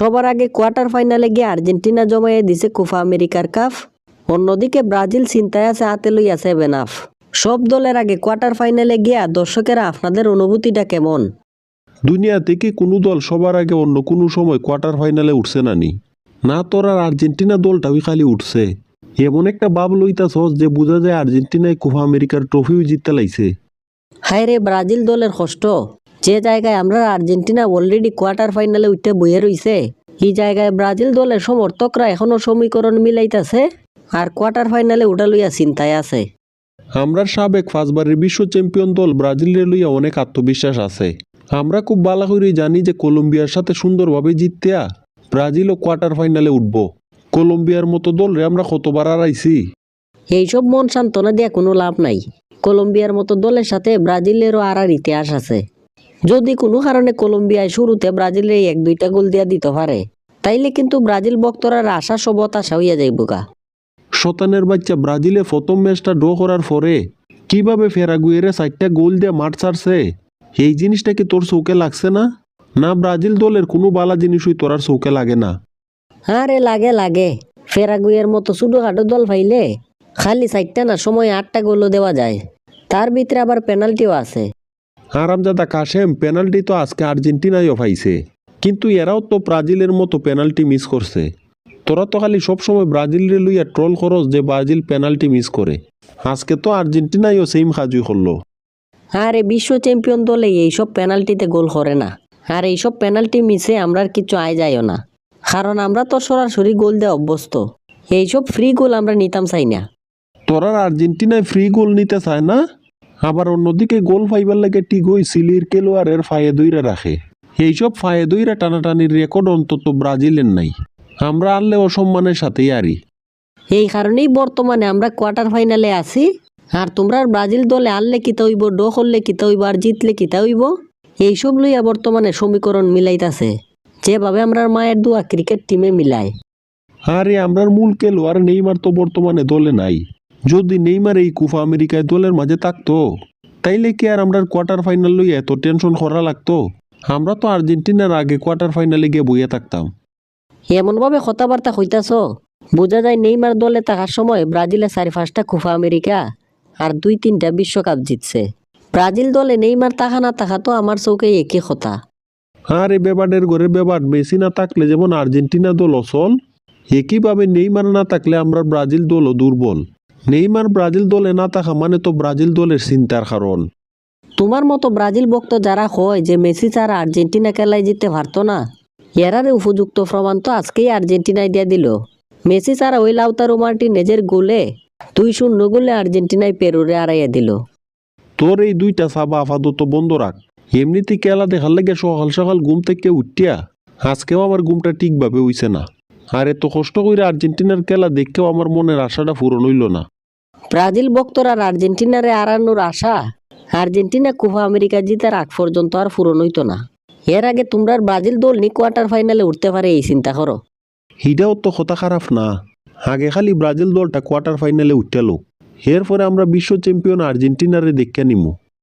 সবার আগে কোয়ার্টার ফাইনালে গিয়ে আর্জেন্টিনা জমাইয়ে দিছে কোপা আমেরিকার কাপ। অন্যদিকে ব্রাজিল চিন্তায় আছে, হাতে লইয়া 7 আপ। সব দলের আগে কোয়ার্টার ফাইনালে গিয়া দর্শকেরা আপনাদের অনুভূতিটা কেমন? দুনিয়া থেকে কোনো দল সবার আগে অন্য কোনো সময় কোয়ার্টার ফাইনালে উঠছে না তোরা আর্জেন্টিনা দলটাও খালি উঠছে। এমন একটা ভাব লইতাছস যে বোঝা যায় আর্জেন্টিনায় কোপা আমেরিকার ট্রফিও জিততে লাইছে। হায় রে ব্রাজিল দলের কষ্ট, যে জায়গায় আমরা আর্জেন্টিনা অলরেডি কোয়ার্টার ফাইনালে উঠতে বইয়ে রইছে, এই জায়গায় ব্রাজিল দলের সমর্থকরা এখনো সমীকরণ মিলাইতাছে আর কোয়ার্টার ফাইনালে উঠা লইয়া চিন্তায় আছে। আমরা সাবেক 5বারের বিশ্ব চ্যাম্পিয়ন দল ব্রাজিলের লইয়া অনেক আত্মবিশ্বাস আছে। আমরা খুব ভালো করে জানি যে কলম্বিয়ার সাথে সুন্দরভাবে জিততেয়া ব্রাজিলও কোয়ার্টার ফাইনালে উঠব। কলম্বিয়ার মতো দলরে আমরা কতবার হারাইছি। এইসব মন সান্ত্বনা দেওয়া কোনো লাভ নাই। কলম্বিয়ার মতো দলের সাথে ব্রাজিলেরও আড়ার ইতিহাস আছে। যদি কোনো কারণে কলম্বিয়ায় শুরুতে ব্রাজিলের 1-2টা গোল দিয়া দিতে পারে, তাইলে কিন্তু ব্রাজিল ভক্তরার আশা সব হতাশা হইয়া যাইব গা। শতানের বাচ্চা ব্রাজিলে প্রথম ম্যাচটা ড্র করার পরে কিভাবে ফেরাগুয়েরে 4টা গোল দিয়ে মাঠ ছাড়ছে, এই জিনিসটা কি তোর চৌকে লাগছে না ব্রাজিল দলের কোনো বালা জিনিসই তোর আর চৌকে লাগে না? আরে লাগে। ফেরাগুয়ের মতো ছোটখাটো দল পাইলে খালি 4টা না, সময় 8টা গোলও দেওয়া যায়। তার ভিতরে আবার পেনাল্টিও আছে। আরামজাদা কাশেম, পেনাল্টি তো আজকে আর্জেন্টিনায়ও পাইছে, কিন্তু এরাও তো ব্রাজিলের মতো পেনাল্টি মিস করছে। তোরা তো খালি সবসময় ব্রাজিলরে লইয়া ট্রল করস যে ব্রাজিল পেনাল্টি মিস করে। আজকে তো আর্জেন্টিনায়ও সেম কাজই করলো। আরে বিশ্ব চ্যাম্পিয়ন দলে এইসব পেনাল্টিতে গোল করে না, আর এইসব পেনাল্টি মিসে আমরা কিছু আয় যায়ও না, কারণ আমরা তো সরাসরি গোল দেওয়া অভ্যস্ত। এইসব ফ্রি গোল আমরা নিতাম চাই না। তোরা আর্জেন্টিনায় ফ্রি গোল নিতে চায় না, আবার অন্যদিকে গোল পাইবার লাগে ঠিকই সিলির খেলোয়াড়ের ফায়ে দইরা রাখে। এইসব ফায়ে দইরা টানাটানির রেকর্ড অন্তত ব্রাজিলের নাই। আমরা আনলে অসম্মানের সাথেই আরি। এই কারণেই বর্তমানে আমরা কোয়ার্টার ফাইনালে আছি। আর তোমরা ব্রাজিল দলে আনলে কিতা হইব, ড্র করলে কিতা হইব, আর জিতলে কিতা হইব, এইসব লইয়া বর্তমানে সমীকরণ মিলাইতাছে, যেভাবে আমরা মায়ের দোয়া ক্রিকেট টিমে মিলায়। আরে আমরার মূল খেলোয়াড় নেইমার তো বর্তমানে দলে নাই। যদি নেইমার এই কোপা আমেরিকায় দলের মাঝে থাকতো, তাইলে কি আর আমরা কোয়ার্টার ফাইনাল লইয়া এত টেনশন করা লাগতো? আমরা তো আর্জেন্টিনার আগে কোয়ার্টার ফাইনালে গিয়ে বইয়া থাকতাম। এমনভাবে কথাবার্তা কইতাছ, বোঝা যায় নেইমার দলে থাকার সময় ব্রাজিলে 4-5টা কোপা আমেরিকা আর 2-3টা বিশ্বকাপ জিতছে। ব্রাজিল দলে নেইমার থাকা না থাকা তো আমার চৌকে একই কথা। আরে বেবাডের ঘরে বেবাড, মেসি না থাকলে যেমন আর্জেন্টিনা দল অচল, একইভাবে নেইমার না থাকলে আমরা ব্রাজিল দলও দুর্বল। নেইমার ব্রাজিল দলে না থাকা মানে তো ব্রাজিল দলের চিন্তার কারণ। তোমার মতো ব্রাজিল ভক্ত যারা হয় যে মেসি ছাড়া আর্জেন্টিনা খেলায় জিততে পারতো না, এরারে উপযুক্ত প্রমাণ তো আজকেই আর্জেন্টিনায় দিয়ে দিল। মেসি ছাড়া ওই লাউতারো মার্টিনেজের গোলে 2-0 গোলে আর্জেন্টিনায় পেরুরে আড়াইয়া দিল। তোর এই দুইটা সাবা আপাতত বন্ধ রাখ। এমনিতে খেলা দেখার লাগে সকাল সকাল ঘুম থেকে উঠিয়া আজকেও আমার ঘুমটা ঠিকভাবে হইছে না। আর এত কষ্ট করে আর্জেন্টিনার খেলা দেখেও আমার মনের আশাটা পূরণ হইল না। ব্রাজিল ভক্তরা আর্জেন্টিনারে হারানোর আশা আর্জেন্টিনা কোপা আমেরিকা জিতার আগ পর্যন্ত আর পূরণ হইতো না। এর আগে তোমরা ব্রাজিল দল নি কোয়ার্টার ফাইনালে উঠতে পারে এই চিন্তা করো। হিটাও তো কথা খারাপ না। আগে খালি ব্রাজিল দলটা কোয়ার্টার ফাইনালে উঠতেলো, এরপরে আমরা বিশ্ব চ্যাম্পিয়ন আর্জেন্টিনারে দেখে নিমু।